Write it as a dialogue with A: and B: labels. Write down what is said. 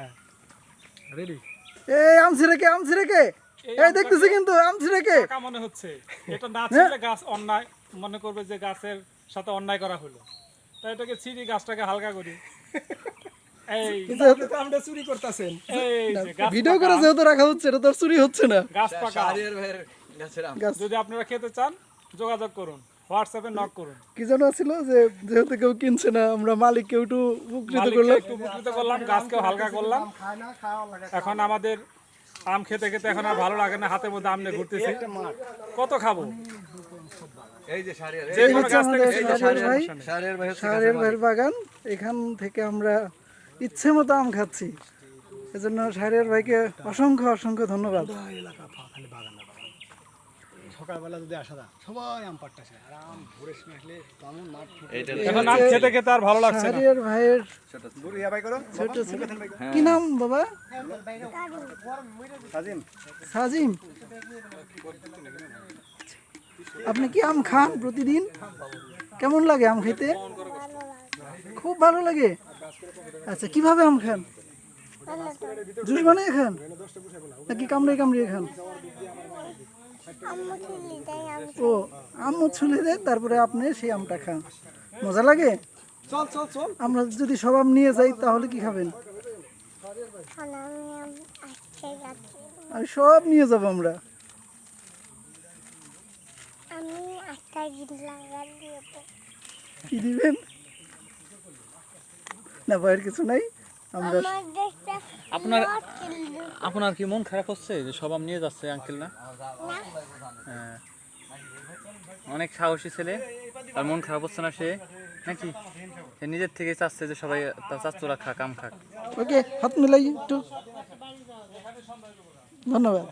A: হ্যাঁ রেডি।
B: এই আম ছিঁড়ে কে এই দেখতেছি কিন্তু আম ছিঁড়ে কে
A: টাকা মনে হচ্ছে এটা না ছিঁড়লে গাছ অন্যায় মনে করবে যে গাছের সাথে অন্যায় করা হলো, তাই এটাকে ছিঁড়ি গাছটাকে হালকা করি। এই
C: আমরা চুরি করতেছেন
A: এই যে গাছ
B: ভিডিও করে যেহেতু রাখা হচ্ছে এটা তো আর চুরি হচ্ছে না।
A: গাছ পাকা
D: শাহরিয়ার ভাইয়ের গাছের আম।
A: যদি আপনারা খেতে চান যোগাযোগ করুন, হোয়াটসঅ্যাপে নক করুন।
B: কি যেন ছিল যে যেহেতু কেউ কিনছে না আমরা মালিককে একটু উপকৃত
A: মালিককে
B: করলাম।
A: একটু উপকৃত করলাম, গাছকেও হালকা করলাম। এখন আমাদের আম খেতে খেতে এখন আর ভালো লাগে না, হাতের মধ্যে আম নিয়ে ঘুরতেছি, কত খাবো।
D: এই যে শাহরিয়ার,
A: যে
B: এই
A: কোনো
B: হচ্ছে
A: গাছ থেকে
B: আমাদের
A: খেতে
B: শাহরিয়ার ভাই,
D: শাহরিয়ার ভাই হচ্ছে
B: শাহরিয়ার ভাইয়ের বাগান। এখান থেকে আমরা ইচ্ছে মতো আম খাচ্ছি, এজন্য শাহরিয়ার ভাইকে অসংখ্য অসংখ্য ধন্যবাদ।
C: এলাকা খালি বাগান না বাগান। সকালবেলা যদি আসা যায় সবাই আম পাড়তেছে আর আম ভোরের সময় আসলে তেমন মাঠ
D: এইটা
A: এখন আম খেতে খেতে আর ভালো লাগছে না।
B: শাহরিয়ার ভাইয়ের
C: দূর ইয়া ভাই করো
B: ছোট ছোট কি নাম বাবা?
C: সাজিম
B: সাজিম। আপনি কি আম খান প্রতিদিন? কেমন লাগে আম খেতে? খুব ভালো লাগে। আচ্ছা কিভাবে আম খান? জুস বানিয়ে খান নাকি কামড়িয়ে খান? ও আম্মু ছুলে দেয় তারপরে আপনি সেই আমটা খান, মজা লাগে।
C: চল চল চল
B: আমরা যদি সব আম নিয়ে যাই তাহলে কি খাবেন? আর সব নিয়ে যাবো আমরা। কি দিবেন? না ভয়ের কিছু নাই। আমরা
E: আপনার কি মন খারাপ হচ্ছে যে সব আম নিয়ে যাচ্ছে আঙ্কেল না? হ্যাঁ, অনেক সাহসী ছেলে, আর মন খারাপ হচ্ছে না সে নাকি? সে নিজের থেকে চাচ্ছে যে সবাই তার চাচ্চুরা খাক, আম খাক।
B: ওকে হাত মিলাই একটু, ধন্যবাদ।